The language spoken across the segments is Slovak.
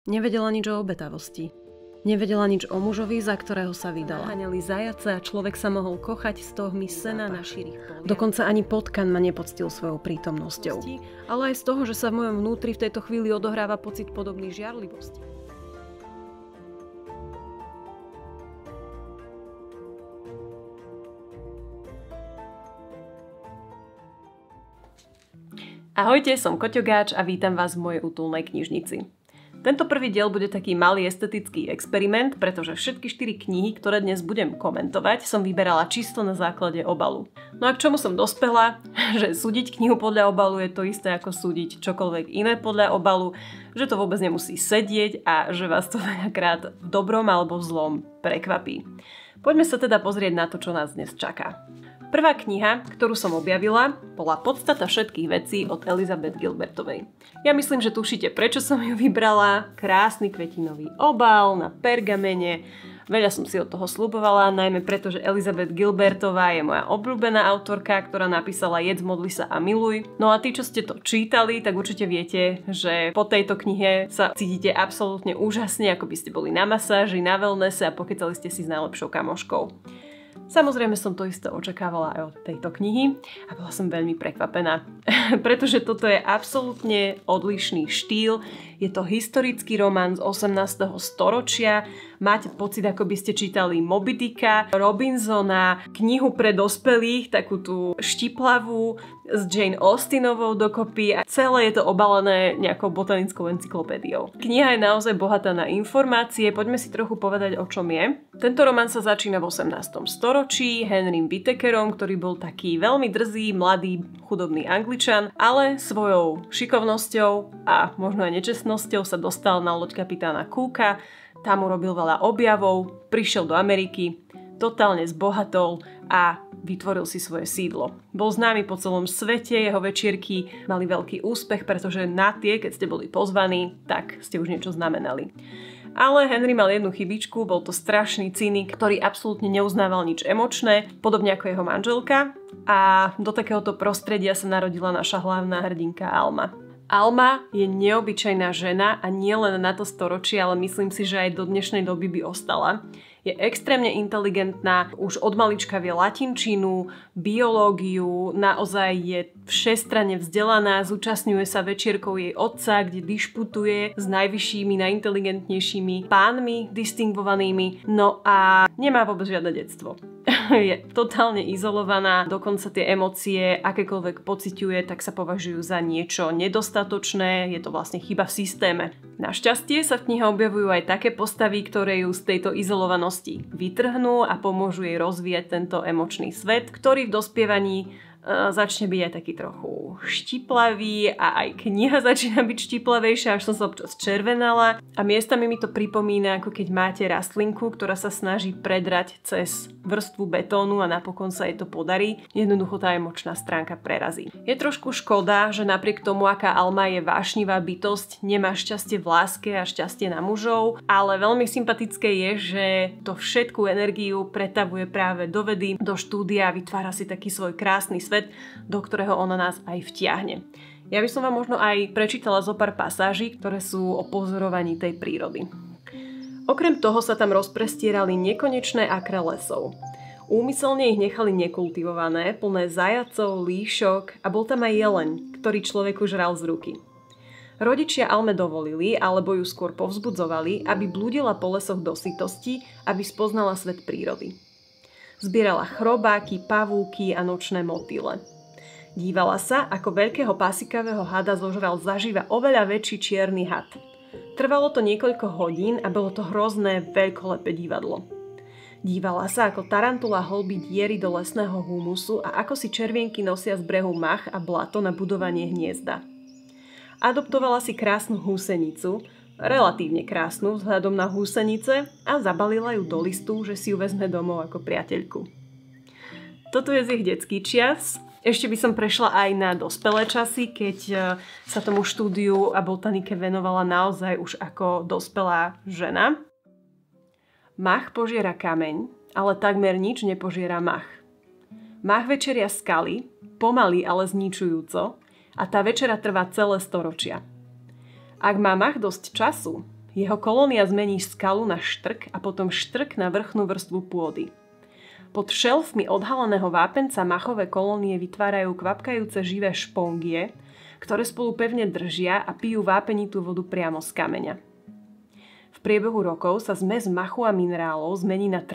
Nevedela nič o obetavosti. Nevedela nič o mužovi, za ktorého sa vydala. Naháňali zajace a človek sa mohol kochať z tohmy sena na širých poliach. Dokonca ani potkan ma nepoctil svojou prítomnosťou. Ale aj z toho, že sa v mojom vnútri v tejto chvíli odohráva pocit podobný žiarlivosti. Ahojte, som Koťogáč a vítam vás v mojej útulnej knižnici. Tento prvý diel bude taký malý estetický experiment, pretože všetky 4 knihy, ktoré dnes budem komentovať, som vyberala čisto na základe obalu. No a k čomu som dospela? Že súdiť knihu podľa obalu je to isté ako súdiť čokoľvek iné podľa obalu, že to vôbec nemusí sedieť a že vás to veľakrát v dobrom alebo v zlom prekvapí. Poďme sa teda pozrieť na to, čo nás dnes čaká. Prvá kniha, ktorú som objavila, bola Podstata všetkých vecí od Elizabeth Gilbertovej. Ja myslím, že tušíte, prečo som ju vybrala. Krásny kvetinový obal na pergamene. Veľa som si od toho sľubovala, najmä preto, že Elizabeth Gilbertová je moja obľúbená autorka, ktorá napísala Jedz, modli sa a miluj. No a tí, čo ste to čítali, tak určite viete, že po tejto knihe sa cítite absolútne úžasne, ako by ste boli na masáži, na wellnesse a pokecali ste si s najlepšou kamoškou. Samozrejme som to isté očakávala aj od tejto knihy a bola som veľmi prekvapená, pretože toto je absolútne odlišný štýl. Je to historický román z 18. storočia. Máte pocit, ako by ste čítali Moby Dicka, Robinsona, knihu pre dospelých, takú tú štiplavú s Jane Austenovou dokopy a celé je to obalené nejakou botanickou encyklopédiou. Kniha je naozaj bohatá na informácie, poďme si trochu povedať, o čom je. Tento román sa začína v 18. storočí Henrym Whittakerom, ktorý bol taký veľmi drzý, mladý, chudobný Angličan, ale svojou šikovnosťou a možno aj nečestnosťou sa dostal na loď kapitána Cooka. Tam urobil veľa objavov, prišiel do Ameriky, totálne zbohatol a vytvoril si svoje sídlo. Bol známy po celom svete, jeho večierky mali veľký úspech, pretože na tie, keď ste boli pozvaní, tak ste už niečo znamenali. Ale Henry mal jednu chybičku, bol to strašný cynik, ktorý absolútne neuznával nič emočné, podobne ako jeho manželka, a do takéhoto prostredia sa narodila naša hlavná hrdinka Alma. Alma je neobyčajná žena a nie len na to storočie, ale myslím si, že aj do dnešnej doby by ostala. Je extrémne inteligentná, už od malička vie latinčinu, biológiu, naozaj je všestranne vzdelaná, zúčastňuje sa večierkou jej otca, kde dišputuje s najvyššími, najinteligentnejšími pánmi, distingvovanými, no a nemá vôbec žiadne detstvo. Je totálne izolovaná, dokonca tie emócie, akékoľvek pociťuje, tak sa považujú za niečo nedostatočné, je to vlastne chyba v systéme. Našťastie sa v knihe objavujú aj také postavy, ktoré ju z tejto izolovanosti vytrhnú a pomôžu jej rozvíjať tento emočný svet, ktorý v dospievaní začne byť aj taký trochu štiplavý a aj kniha začína byť štiplavejšia, až som sa občas červenala a miestami mi to pripomína, ako keď máte rastlinku, ktorá sa snaží predrať cez vrstvu betónu a napokon sa jej to podarí. Jednoducho tá emočná stránka prerazí. Je trošku škoda, že napriek tomu, aká Alma je vášnivá bytosť, nemá šťastie v láske a šťastie na mužov, ale veľmi sympatické je, že to všetku energiu pretavuje práve do vedy, do štúdia a vytvára si taký svoj krásny svet, do ktorého ona nás aj vtiahne. Ja by som vám možno aj prečítala zo pár pasáží, ktoré sú o pozorovaní tej prírody. Okrem toho sa tam rozprestierali nekonečné akre lesov. Úmyselne ich nechali nekultivované, plné zajacov, líšok a bol tam aj jeleň, ktorý človeku žral z ruky. Rodičia Alme dovolili, alebo ju skôr povzbudzovali, aby blúdila po lesoch do sytosti, aby spoznala svet prírody. Zbierala chrobáky, pavúky a nočné motýle. Dívala sa, ako veľkého pasikavého hada zožral zaživa oveľa väčší čierny had. Trvalo to niekoľko hodín a bolo to hrozné, veľkolepé divadlo. Dívala sa, ako tarantula hlbí diery do lesného humusu a ako si červienky nosia z brehu mach a blato na budovanie hniezda. Adoptovala si krásnu húsenicu, relatívne krásnu vzhľadom na húsenice, a zabalila ju do listu, že si ju vezme domov ako priateľku. Toto je z ich detský čias. Ešte by som prešla aj na dospelé časy, keď sa tomu štúdiu a botanike venovala naozaj už ako dospelá žena. Mach požiera kameň, ale takmer nič nepožiera mach. Mach večeria skaly, pomaly, ale zničujúco, a tá večera trvá celé storočia. Ak má mach dosť času, Jeho kolónia zmení skalu na štrk a potom štrk na vrchnú vrstvu pôdy. Pod šelfmi odhaleného vápenca machové kolónie vytvárajú kvapkajúce živé špongie, ktoré spolu pevne držia a pijú vápenitú vodu priamo z kameňa. V priebehu rokov sa zmes machu a minerálov zmení na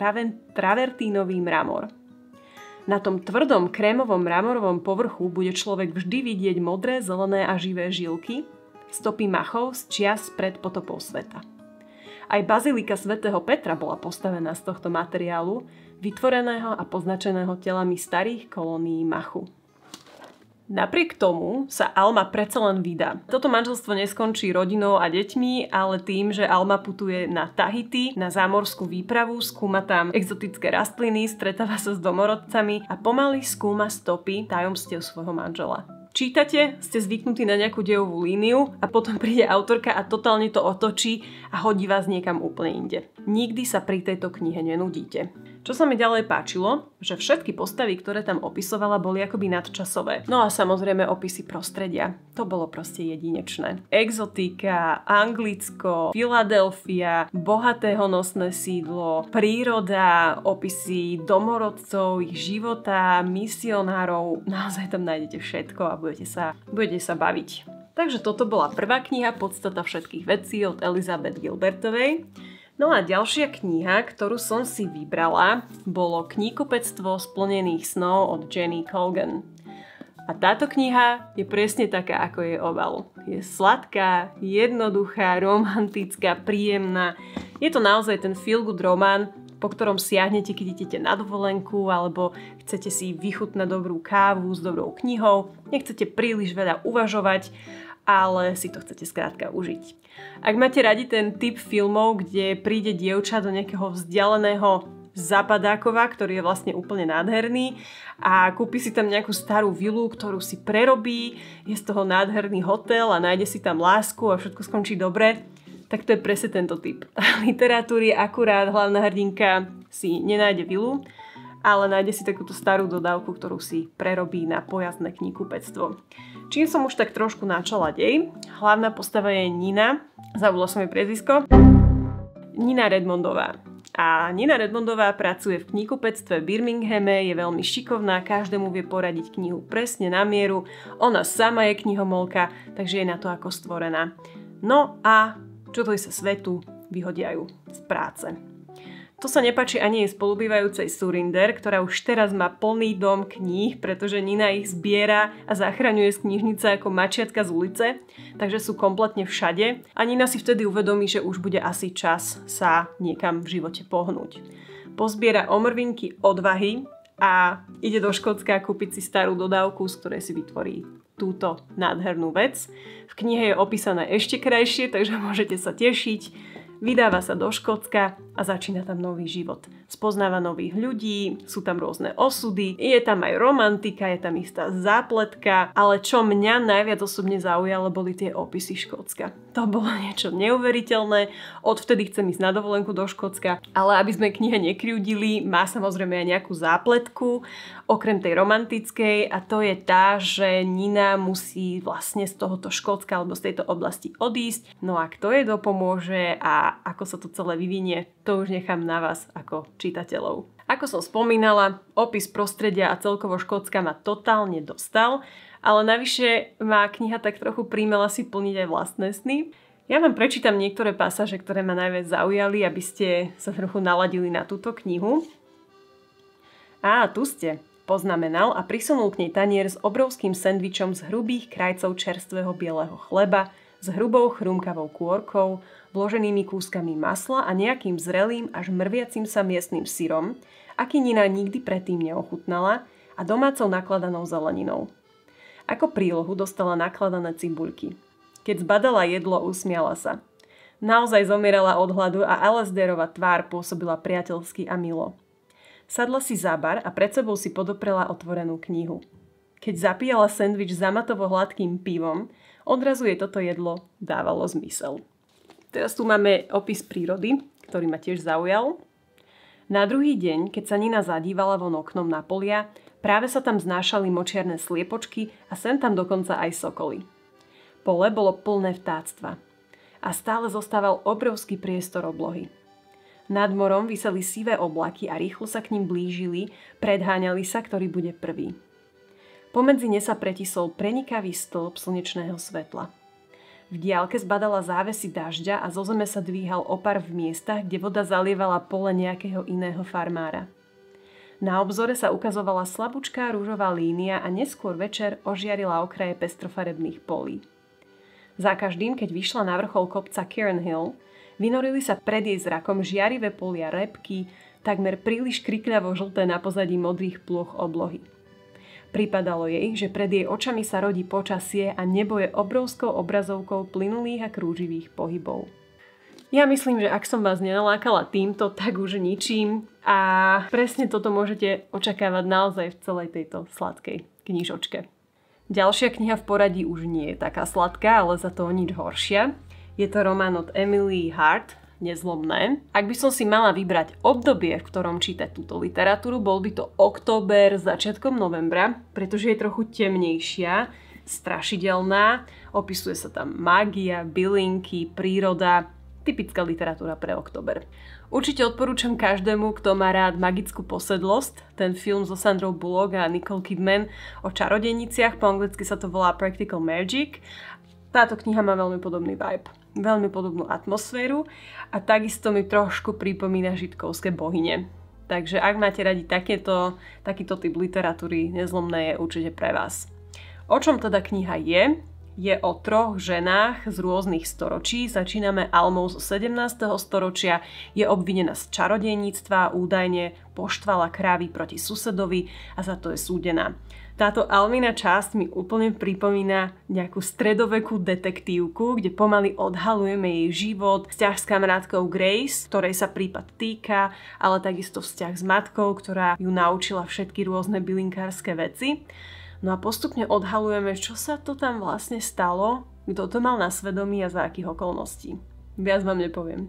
travertínový mramor. Na tom tvrdom krémovom mramorovom povrchu bude človek vždy vidieť modré, zelené a živé žilky, stopy machov z čias pred potopou sveta. Aj bazilika svätého Petra bola postavená z tohto materiálu, vytvoreného a poznačeného telami starých kolónií machu. Napriek tomu sa Alma predsa len vydá. Toto manželstvo neskončí rodinou a deťmi, ale tým, že Alma putuje na Tahiti, na zámorskú výpravu, skúma tam exotické rastliny, stretáva sa s domorodcami a pomaly skúma stopy tajomstiev svojho manžela. Čítate, ste zvyknutí na nejakú dejovú líniu a potom príde autorka a totálne to otočí a hodí vás niekam úplne inde. Nikdy sa pri tejto knihe nenudíte. Čo sa mi ďalej páčilo, že všetky postavy, ktoré tam opisovala, boli akoby nadčasové. No a samozrejme opisy prostredia. To bolo proste jedinečné. Exotika, Anglicko, Filadelfia, bohaté honosné sídlo, príroda, opisy domorodcov, ich života, misionárov. Naozaj tam nájdete všetko a budete sa baviť. Takže toto bola prvá kniha Podstata všetkých vecí od Elizabeth Gilbertovej. No a ďalšia kniha, ktorú som si vybrala, bolo Kníhkupectvo splnených snov od Jenny Colgan. A táto kniha je presne taká, ako je obal. Je sladká, jednoduchá, romantická, príjemná. Je to naozaj ten feel-good román, po ktorom siahnete, keď idete na dovolenku alebo chcete si vychutnať dobrú kávu s dobrou knihou, nechcete príliš veľa uvažovať, ale si to chcete skrátka užiť. Ak máte radi ten typ filmov, kde príde dievča do nejakého vzdialeného Zapadákova, ktorý je vlastne úplne nádherný a kúpi si tam nejakú starú vilu, ktorú si prerobí, je z toho nádherný hotel a nájde si tam lásku a všetko skončí dobre, tak to je presne tento typ literatúry. Akurát hlavná hrdinka si nenájde vilu, ale nájde si takúto starú dodávku, ktorú si prerobí na pojazdné kníhkupectvo. Čím som už tak trošku načala dej, hlavná postava je Nina, zabudla som jej priezvisko, Nina Redmondová. A Nina Redmondová pracuje v kníhkupectve v Birminghame, je veľmi šikovná, každému vie poradiť knihu presne na mieru, ona sama je knihomolka, takže je na to ako stvorená. No a čuduj sa svetu, vyhodia ju z práce. To sa nepáči ani jej spolubývajúcej Surinder, ktorá už teraz má plný dom kníh, pretože Nina ich zbiera a zachraňuje z knižnice ako mačiatka z ulice, takže sú kompletne všade a Nina si vtedy uvedomí, že už bude asi čas sa niekam v živote pohnúť. Pozbiera omrvinky odvahy a ide do Škótska kúpiť si starú dodávku, z ktorej si vytvorí túto nádhernú vec. V knihe je opísané ešte krajšie, takže môžete sa tešiť. Vydáva sa do Škótska a začína tam nový život. Spoznáva nových ľudí, sú tam rôzne osudy, je tam aj romantika, je tam istá zápletka, ale čo mňa najviac osobne zaujalo, boli tie opisy Škótska. To bolo niečo neuveriteľné, odvtedy chcem ísť na dovolenku do Škótska, ale aby sme knihe nekriudili, má samozrejme aj nejakú zápletku, okrem tej romantickej, a to je tá, že Nina musí vlastne z tohoto Škótska alebo z tejto oblasti odísť. No a kto jej dopomôže a ako sa to celé vyvinie, to už nechám na vás ako čitateľov. Ako som spomínala, opis prostredia a celkovo Škótska ma totálne dostal, ale navyše ma kniha tak trochu príjmela si plniť aj vlastné sny. Ja vám prečítam niektoré pasáže, ktoré ma najviac zaujali, aby ste sa trochu naladili na túto knihu. Á, tu ste, poznamenal a prisunul k nej tanier s obrovským sendvičom z hrubých krajcov čerstvého bieleho chleba, s hrubou chrumkavou kôrkou, vloženými kúskami masla a nejakým zrelým až mrviacim sa miestnym syrom, aký Nina nikdy predtým neochutnala, a domácou nakladanou zeleninou. Ako prílohu dostala nakladané cibuľky. Keď zbadala jedlo, usmiala sa. Naozaj zomierala od hladu a Alasdairova tvár pôsobila priateľsky a milo. Sadla si za bar a pred sebou si podoprela otvorenú knihu. Keď zapíjala sendvič zamatovo hladkým pivom, odrazu jej toto jedlo dávalo zmysel. Teraz tu máme opis prírody, ktorý ma tiež zaujal. Na druhý deň, keď sa Nina zadívala von oknom na polia, práve sa tam znášali močiarne sliepočky a sem tam dokonca aj sokoly. Pole bolo plné vtáctva. a stále zostával obrovský priestor oblohy. Nad morom viseli sivé oblaky a rýchlo sa k ním blížili, predháňali sa, ktorý bude prvý. Pomedzi ne sa pretisol prenikavý stĺp slnečného svetla. V diaľke zbadala závesy dažďa a zo zeme sa dvíhal opar v miestach, kde voda zalievala pole nejakého iného farmára. Na obzore sa ukazovala slabúčká rúžová línia a neskôr večer ožiarila okraje pestrofarebných polí. Za každým, keď vyšla na vrchol kopca Cairn Hill, vynorili sa pred jej zrakom žiarivé polia repky, takmer príliš krikľavo žlté na pozadí modrých plôch oblohy. Pripadalo jej, že pred jej očami sa rodí počasie a nebo je obrovskou obrazovkou plynulých a krúživých pohybov. Ja myslím, že ak som vás nenalákala týmto, tak už ničím a presne toto môžete očakávať naozaj v celej tejto sladkej knižočke. Ďalšia kniha v poradí už nie je taká sladká, ale za to o nič horšia. Je to román od Emily Hart, Nezlomné. Ak by som si mala vybrať obdobie, v ktorom čítať túto literatúru, bol by to október, začiatkom novembra, pretože je trochu temnejšia, strašidelná, opisuje sa tam mágia, bylinky, príroda, typická literatúra pre október. Určite odporúčam každému, kto má rád magickú posedlosť, ten film so Sandrou Bullock a Nicole Kidman o čarodejniciach, po anglicky sa to volá Practical Magic. Táto kniha má veľmi podobný vibe, veľmi podobnú atmosféru a takisto mi trošku pripomína žitkovské bohyne. Takže ak máte radi takýto typ literatúry, Nezlomné je určite pre vás. O čom teda kniha je? Je o troch ženách z rôznych storočí. Začíname Almou zo 17. storočia. Je obvinená z čarodejníctva, údajne poštvala krávy proti susedovi a za to je súdená. Táto Almina časť mi úplne pripomína nejakú stredovekú detektívku, kde pomaly odhalujeme jej život, vzťah s kamarátkou Grace, ktorej sa prípad týka, ale takisto vzťah s matkou, ktorá ju naučila všetky rôzne bylinkárske veci. No a postupne odhalujeme, čo sa to tam vlastne stalo, kto to mal na svedomí a za akých okolností. Viac vám nepoviem.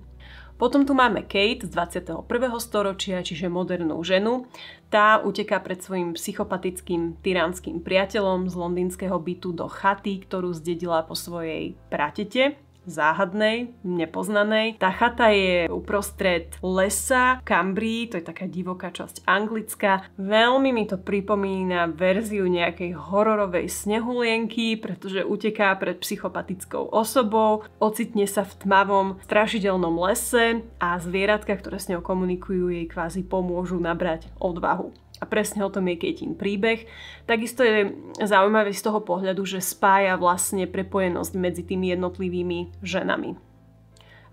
Potom tu máme Kate z 21. storočia, čiže modernú ženu. Tá uteká pred svojim psychopatickým tyránskym priateľom z londýnskeho bytu do chaty, ktorú zdedila po svojej pratete. Záhadnej, nepoznanej. Tá chata je uprostred lesa, Cambrii, to je taká divoká časť Anglicka. Veľmi mi to pripomína verziu nejakej hororovej snehulienky, pretože uteká pred psychopatickou osobou, ocitne sa v tmavom, strašidelnom lese a zvieratka, ktoré s ňou komunikujú, jej kvázi pomôžu nabrať odvahu. A presne o tom je Katin príbeh. Takisto je zaujímavé z toho pohľadu, že spája vlastne prepojenosť medzi tými jednotlivými ženami.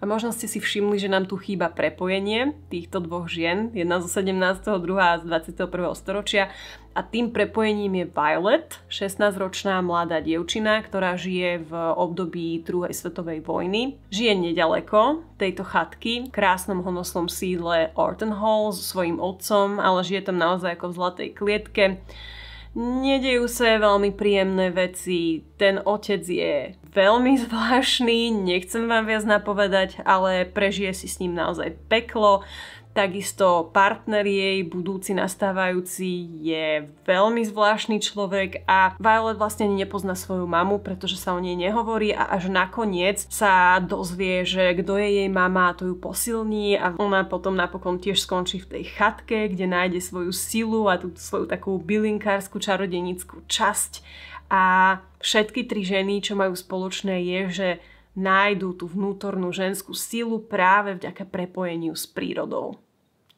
A možno ste si všimli, že nám tu chýba prepojenie týchto dvoch žien, jedna zo 17., druhá z 21. storočia. A tým prepojením je Violet, 16-ročná mladá dievčina, ktorá žije v období druhej svetovej vojny. Žije nedaleko tejto chatky, v krásnom honosnom sídle Orton Hall so svojím otcom, ale žije tam naozaj ako v zlatej klietke. Nedejú sa veľmi príjemné veci, ten otec je veľmi zvláštny, nechcem vám viac napovedať, ale prežije si s ním naozaj peklo. Takisto partner jej, budúci nastávajúci, je veľmi zvláštny človek a Violet vlastne nepozná svoju mamu, pretože sa o nej nehovorí a až nakoniec sa dozvie, že kto je jej mama, to ju posilní a ona potom napokon tiež skončí v tej chatke, kde nájde svoju silu a tú svoju takú bylinkársku čarodejnícku časť. A všetky tri ženy, čo majú spoločné, je, že nájdu tú vnútornú ženskú silu práve vďaka prepojeniu s prírodou.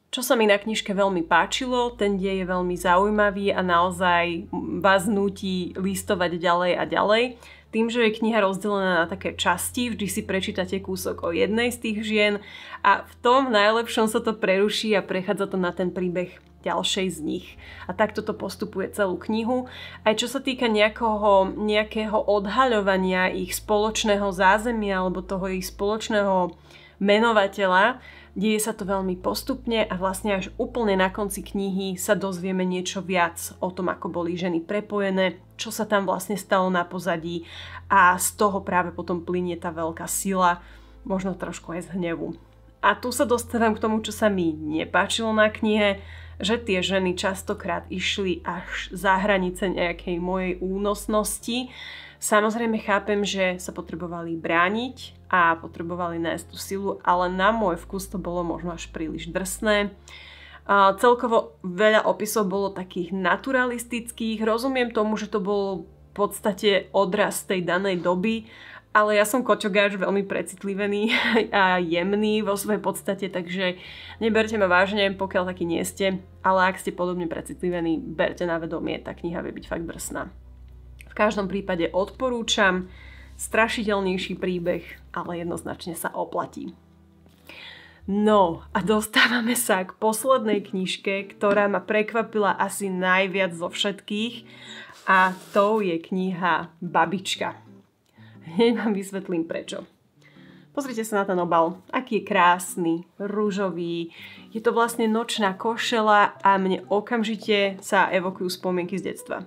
Čo sa mi na knižke veľmi páčilo, ten dej je veľmi zaujímavý a naozaj vás núti listovať ďalej a ďalej. Tým, že je kniha rozdelená na také časti, vždy si prečítate kúsok o jednej z tých žien a v tom najlepšom sa to preruší a prechádza to na ten príbeh ďalšej z nich. A takto to postupuje celú knihu. Aj čo sa týka nejakého odhaľovania ich spoločného zázemia alebo toho ich spoločného menovateľa, deje sa to veľmi postupne a vlastne až úplne na konci knihy sa dozvieme niečo viac o tom, ako boli ženy prepojené, čo sa tam vlastne stalo na pozadí a z toho práve potom plynie tá veľká sila, možno trošku aj z hnevu. A tu sa dostávam k tomu, čo sa mi nepáčilo na knihe. že tie ženy častokrát išli až za hranice nejakej mojej únosnosti. Samozrejme chápem, že sa potrebovali brániť a potrebovali nájsť tú silu, ale na môj vkus to bolo možno až príliš drsné. Celkovo veľa opisov bolo takých naturalistických. Rozumiem tomu, že to bol v podstate odraz tej danej doby, ale ja som koťogáč veľmi precitlivený a jemný vo svojej podstate, takže neberte ma vážne, pokiaľ taký nie ste, ale ak ste podobne precitlivení, berte na vedomie, tá kniha vie byť fakt drsná. V každom prípade odporúčam, strašidelnejší príbeh, ale jednoznačne sa oplatí. No a dostávame sa k poslednej knižke, ktorá ma prekvapila asi najviac zo všetkých, a tou je kniha Babička. Hneď vám vysvetlím prečo. Pozrite sa na ten obal, aký je krásny, ružový. Je to vlastne nočná košela a mne okamžite sa evokujú spomienky z detstva.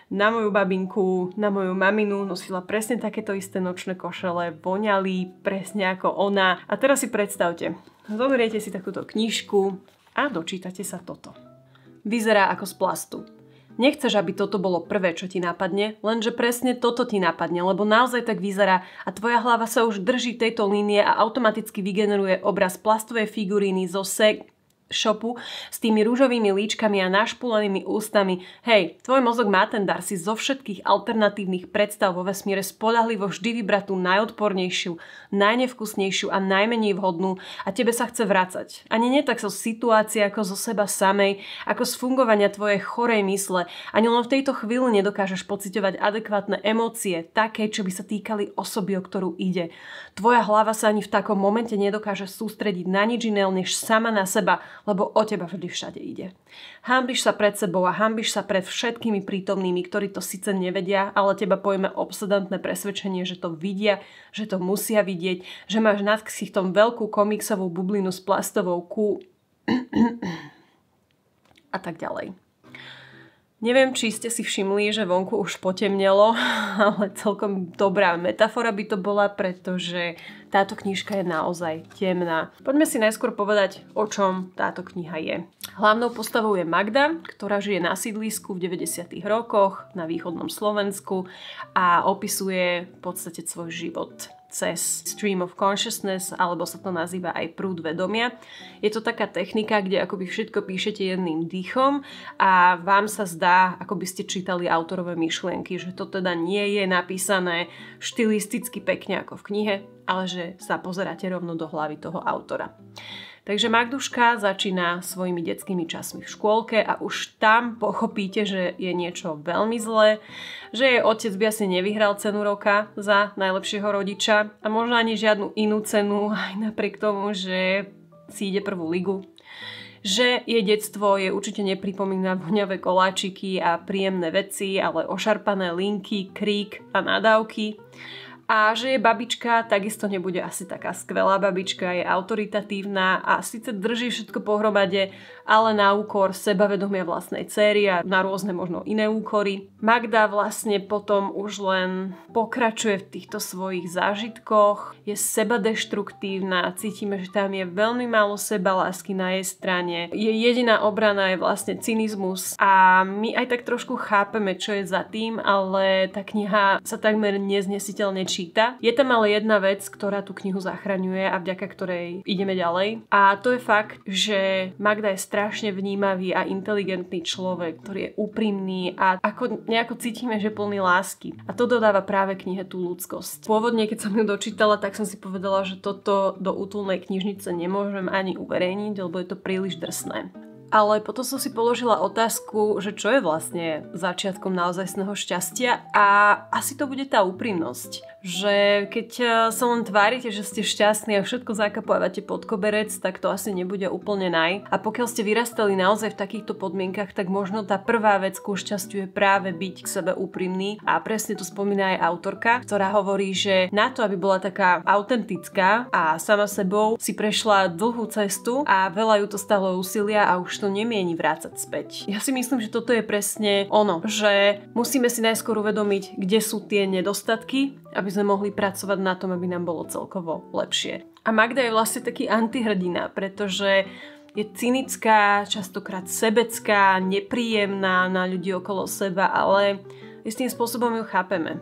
Na moju babinku, na moju maminu nosila presne takéto isté nočné košele, voňali presne ako ona. A teraz si predstavte, zoberiete si takúto knižku a dočítate sa toto. Vyzerá ako z plastu. Nechceš, aby toto bolo prvé, čo ti napadne, lenže presne toto ti napadne, lebo naozaj tak vyzerá a tvoja hlava sa už drží tejto línie a automaticky vygeneruje obraz plastovej figuríny zo shopu s tými rúžovými líčkami a našpulenými ústami. Hej, tvoj mozog má ten dar si zo všetkých alternatívnych predstav vo vesmíre spoľahlivo vždy vybrať tú najodpornejšiu, najnevkusnejšiu a najmenej vhodnú a tebe sa chce vracať. Ani nie tak zo situácie ako zo seba samej, ako z fungovania tvojej chorej mysle. Ani len v tejto chvíli nedokážeš pociťovať adekvátne emócie, také, čo by sa týkali osoby, o ktorú ide. Tvoja hlava sa ani v takom momente nedokáže sústrediť na nič iného, než sama na seba, lebo o teba vždy všade ide. Hanbíš sa pred sebou a hanbíš sa pred všetkými prítomnými, ktorí to síce nevedia, ale teba pojme obsedantné presvedčenie, že to vidia, že to musia vidieť, že máš nad ksichtom veľkú komiksovú bublinu s plastovou a tak ďalej. Neviem, či ste si všimli, že vonku už potemnelo, ale celkom dobrá metafora by to bola, pretože táto knižka je naozaj temná. Poďme si najskôr povedať, o čom táto kniha je. Hlavnou postavou je Magda, ktorá žije na sídlisku v 90. rokoch na východnom Slovensku a opisuje v podstate svoj život cez stream of consciousness, alebo sa to nazýva aj prúd vedomia. Je to taká technika, kde akoby všetko píšete jedným dýchom a vám sa zdá, ako by ste čítali autorové myšlienky, že to teda nie je napísané štilisticky pekne ako v knihe, ale že sa pozeráte rovno do hlavy toho autora. Takže Magduška začína svojimi detskými časmi v škôlke a už tam pochopíte, že je niečo veľmi zlé, že jej otec by asi nevyhral cenu roka za najlepšieho rodiča a možno ani žiadnu inú cenu, aj napriek tomu, že si ide prvú ligu. Že jej detstvo je určite nepripomína voňavé koláčiky a príjemné veci, ale ošarpané linky, krík a nadávky. A že je babička takisto nebude asi taká skvelá babička, je autoritatívna a síce drží všetko pohromade, ale na úkor sebavedomia vlastnej dcery a na rôzne možno iné úkory. Magda vlastne potom už len pokračuje v týchto svojich zážitkoch, je sebadeštruktívna, cítime, že tam je veľmi málo sebalásky na jej strane. Jej jediná obrana je vlastne cynizmus a my aj tak trošku chápeme, čo je za tým, ale tá kniha sa takmer neznesiteľne číta. Je tam ale jedna vec, ktorá tú knihu zachraňuje a vďaka ktorej ideme ďalej. A to je fakt, že Magda je strašne vnímavý a inteligentný človek, ktorý je úprimný a ako nejako cítime, že plný lásky. A to dodáva práve knihe tú ľudskosť. Pôvodne, keď som ju dočítala, tak som si povedala, že toto do útulnej knižnice nemôžem ani uverejniť, lebo je to príliš drsné. Ale potom som si položila otázku, že čo je vlastne začiatkom naozajstného šťastia a asi to bude tá úprimnosť. Že keď sa len tvárite, že ste šťastní a všetko zakapávate pod koberec, tak to asi nebude úplne naj. A pokiaľ ste vyrastali naozaj v takýchto podmienkach, tak možno tá prvá vec ku šťastiu je práve byť k sebe úprimný. A presne to spomína aj autorka, ktorá hovorí, že na to, aby bola taká autentická a sama sebou, si prešla dlhú cestu a veľa ju to stalo úsilia a už to nemieni vrácať späť. Ja si myslím, že toto je presne ono, že musíme si najskôr uvedomiť, kde sú tie nedostatky, aby sme mohli pracovať na tom, aby nám bolo celkovo lepšie. A Magda je vlastne taký antihrdina, pretože je cynická, častokrát sebecká, nepríjemná na ľudí okolo seba, ale istým spôsobom ju chápeme.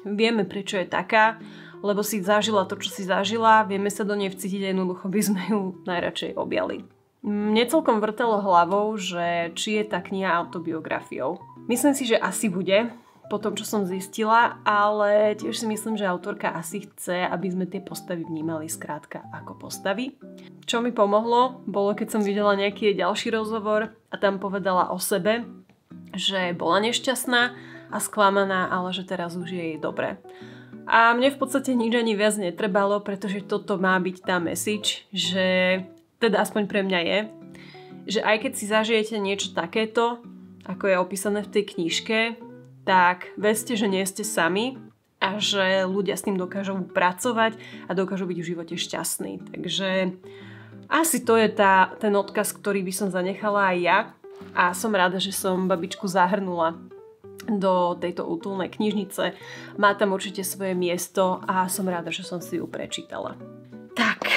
Vieme, prečo je taká, lebo si zažila to, čo si zažila, vieme sa do nej vcítiť a jednoducho by sme ju najradšej objali. Mne celkom vrtelo hlavou, že či je tá kniha autobiografiou. Myslím si, že asi bude, po tom, čo som zistila, ale tiež si myslím, že autorka asi chce, aby sme tie postavy vnímali skrátka ako postavy. Čo mi pomohlo, bolo keď som videla nejaký ďalší rozhovor a tam povedala o sebe, že bola nešťastná a sklamaná, ale že teraz už je jej dobre. A mne v podstate nič ani viac netrebalo, pretože toto má byť tá message, že teda aspoň pre mňa je, že aj keď si zažijete niečo takéto, ako je opísané v tej knižke, tak vedzte, že nie ste sami a že ľudia s tým dokážu pracovať a dokážu byť v živote šťastní. Takže asi to je ten odkaz, ktorý by som zanechala aj ja a som rada, že som babičku zahrnula do tejto útulnej knižnice. Má tam určite svoje miesto a som rada, že som si ju prečítala. Tak,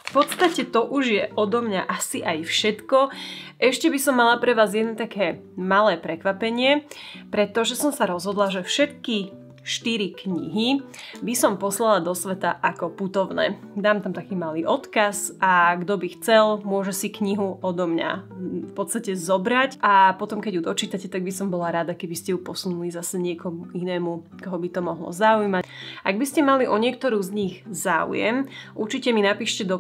v podstate to už je odo mňa asi aj všetko. Ešte by som mala pre vás jedno také malé prekvapenie, pretože som sa rozhodla, že všetky 4 knihy by som poslala do sveta ako putovné. Dám tam taký malý odkaz a kto by chcel, môže si knihu odo mňa v podstate zobrať a potom keď ju dočítate, tak by som bola rada, keby ste ju posunuli zase niekomu inému, koho by to mohlo zaujímať. Ak by ste mali o niektorú z nich záujem, určite mi napíšte do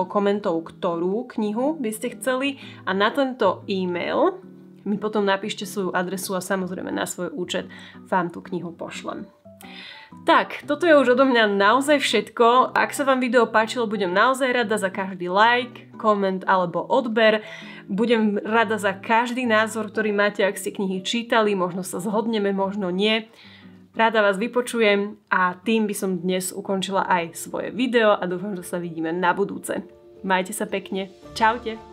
komentov, ktorú knihu by ste chceli a na tento e-mail mi potom napíšte svoju adresu a samozrejme na svoj účet vám tú knihu pošlem. Tak, toto je už odo mňa naozaj všetko. Ak sa vám video páčilo, budem naozaj rada za každý like, koment alebo odber. Budem rada za každý názor, ktorý máte, ak ste knihy čítali. Možno sa zhodneme, možno nie. Rada vás vypočujem a tým by som dnes ukončila aj svoje video a dúfam, že sa vidíme na budúce. Majte sa pekne. Čaute.